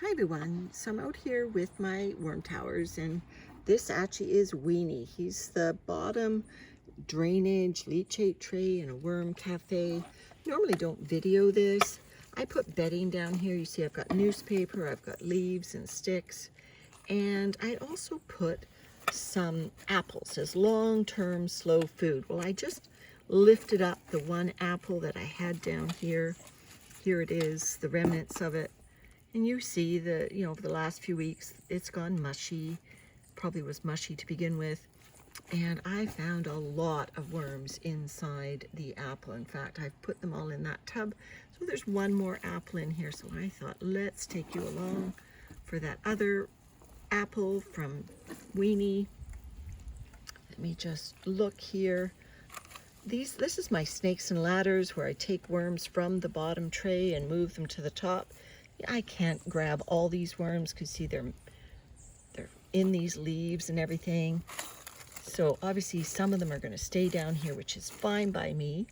Hi everyone, so I'm out here with my worm towers, and this actually is Weenie. He's the bottom drainage leachate tray in a worm cafe. Normally don't video this. I put bedding down here. You see I've got newspaper, I've got leaves and sticks, and I also put some apples as long-term slow food. Well, I just lifted up the one apple that I had down here. Here it is, the remnants of it. And you see that, over the last few weeks, it's gone mushy. Probably was mushy to begin with. And I found a lot of worms inside the apple. In fact, I've put them all in that tub. So there's one more apple in here. So I thought, let's take you along for that other apple from Weenie. Let me just look here. This is my snakes and ladders, where I take worms from the bottom tray and move them to the top. I can't grab all these worms because see they're in these leaves and everything. So obviously some of them are going to stay down here, which is fine by me.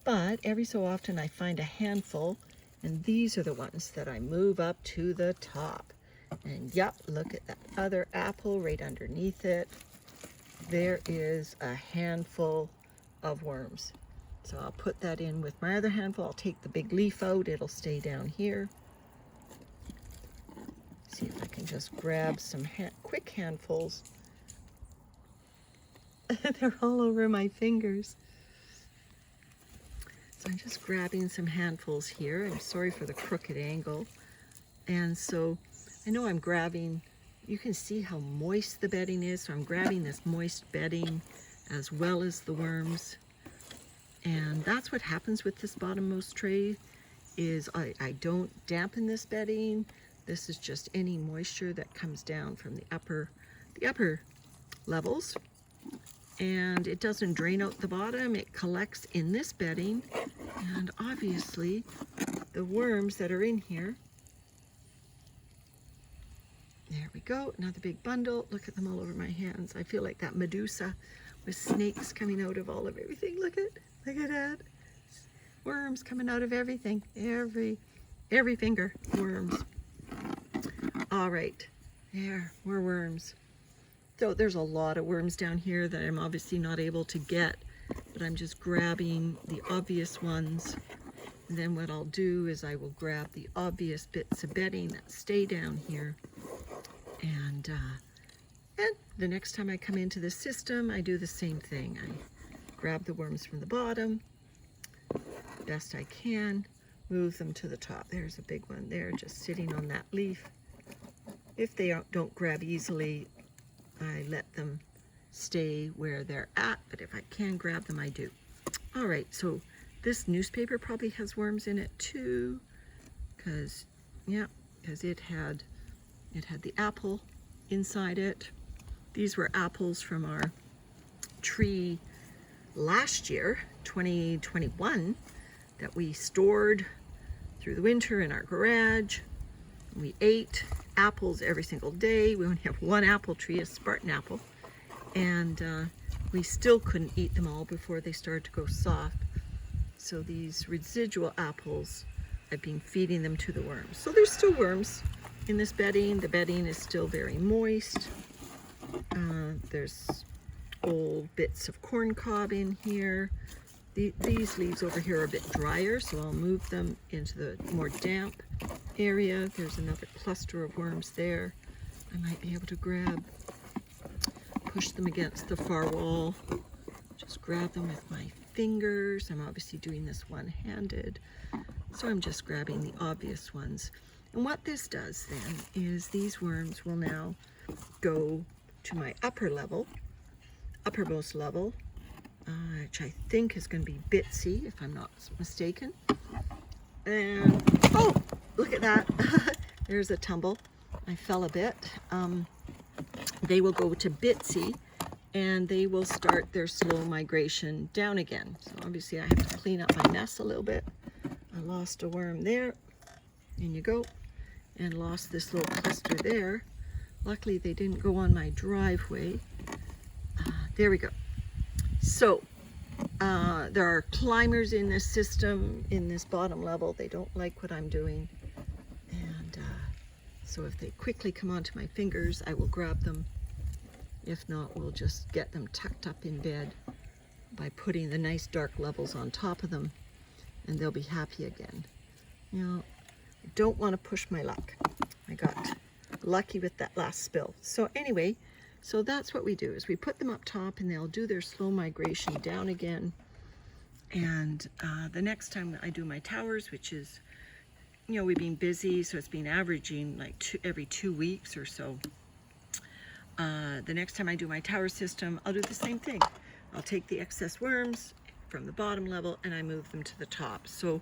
But every so often I find a handful, and these are the ones that I move up to the top. And yep, look at that other apple right underneath it. There is a handful of worms. So I'll put that in with my other handful. I'll take the big leaf out. It'll stay down here. See if I can just grab some quick handfuls. They're all over my fingers. So I'm just grabbing some handfuls here. I'm sorry for the crooked angle. And so I know I'm grabbing, you can see how moist the bedding is. So I'm grabbing this moist bedding as well as the worms. And that's what happens with this bottommost tray, is I don't dampen this bedding. This is just any moisture that comes down from the upper levels, and it doesn't drain out the bottom. It collects in this bedding, and obviously the worms that are in here. There we go, another big bundle. Look at them all over my hands. I feel like that Medusa with snakes coming out of all of everything. Look at that. Worms coming out of everything. Every finger, worms. All right, there, more worms. So there's a lot of worms down here that I'm obviously not able to get, but I'm just grabbing the obvious ones. And then what I'll do is I will grab the obvious bits of bedding that stay down here. And the next time I come into the system, I do the same thing. I grab the worms from the bottom, best I can, move them to the top. There's a big one there, just sitting on that leaf. If they don't grab easily, I let them stay where they're at, but if I can grab them, I do. All right, so this newspaper probably has worms in it too, because it had the apple inside it. These were apples from our tree last year, 2021, that we stored through the winter in our garage. We ate apples every single day. We only have one apple tree, a Spartan apple, and we still couldn't eat them all before they started to go soft. So these residual apples, I've been feeding them to the worms. So there's still worms in this bedding. The bedding is still very moist. There's old bits of corn cob in here. These leaves over here are a bit drier, so I'll move them into the more damp area. There's another cluster of worms there. I might be able to push them against the far wall. Just grab them with my fingers. I'm obviously doing this one-handed, so I'm just grabbing the obvious ones. And what this does then is these worms will now go to my uppermost level, which I think is going to be Bitsy, if I'm not mistaken. And oh, look at that. There's a tumble. I fell a bit. They will go to Bitsy, and they will start their slow migration down again. So obviously I have to clean up my mess a little bit. I lost a worm there. In you go. And lost this little cluster there. Luckily they didn't go on my driveway. There we go. So there are climbers in this system, in this bottom level. They don't like what I'm doing. And So if they quickly come onto my fingers, I will grab them. If not, we'll just get them tucked up in bed by putting the nice dark levels on top of them, and they'll be happy again. You know, I don't want to push my luck. I got lucky with that last spill. So anyway, so that's what we do, is we put them up top and they'll do their slow migration down again. And the next time I do my towers, which is, you know, we've been busy, so it's been averaging like every 2 weeks or so. The next time I do my tower system, I'll do the same thing. I'll take the excess worms from the bottom level and I move them to the top. So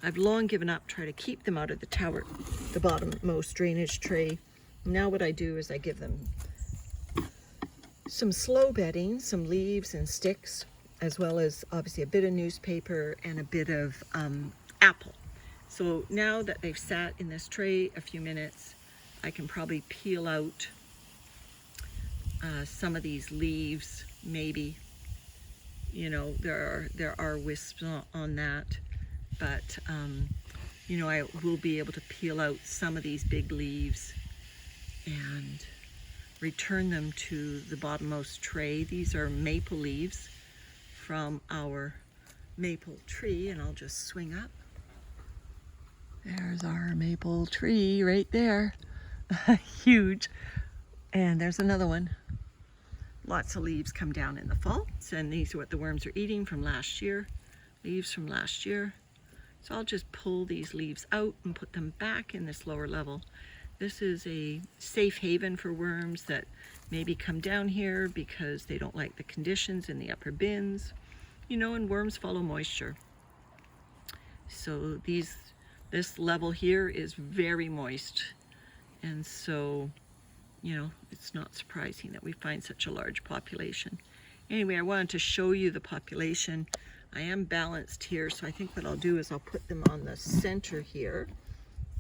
I've long given up trying to keep them out of the tower, the bottommost drainage tray. Now what I do is I give them some slow bedding, some leaves and sticks, as well as obviously a bit of newspaper and a bit of apple. So now that they've sat in this tray a few minutes, I can probably peel out some of these leaves, maybe. You know, there are wisps on that, but you know, I will be able to peel out some of these big leaves and return them to the bottommost tray. These are maple leaves from our maple tree, and I'll just swing up. There's our maple tree right there. Huge. And there's another one. Lots of leaves come down in the fall, and these are what the worms are eating from last year, leaves from last year. So I'll just pull these leaves out and put them back in this lower level. This is a safe haven for worms that maybe come down here because they don't like the conditions in the upper bins. You know, and worms follow moisture. So this level here is very moist, and so, you know, it's not surprising that we find such a large population. Anyway, I wanted to show you the population. I am balanced here, so I think what I'll do is I'll put them on the center here.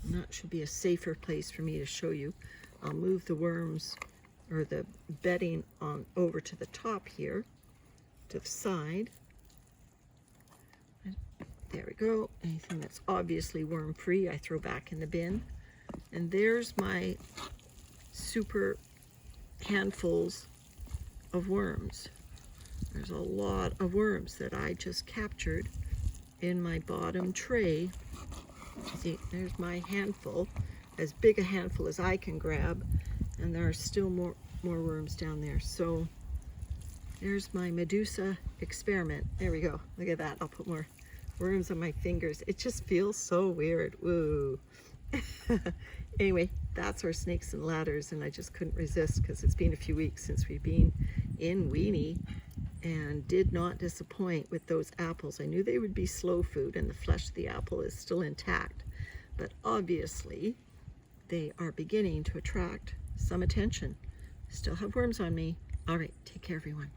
And that should be a safer place for me to show you. I'll move the worms, or the bedding, on over to the top here, to the side. And there we go. Anything that's obviously worm-free, I throw back in the bin. And there's my super handfuls of worms. There's a lot of worms that I just captured in my bottom tray. See, there's my handful, as big a handful as I can grab, and there are still more worms down there. So there's my Medusa experiment. There we go. Look at that. I'll put more worms on my fingers. It just feels so weird. Woo. Anyway, that's our snakes and ladders, and I just couldn't resist because it's been a few weeks since we've been in Weenie, and did not disappoint with those apples. I knew they would be slow food and the flesh of the apple is still intact, but obviously they are beginning to attract some attention. Still have worms on me. All right, take care everyone.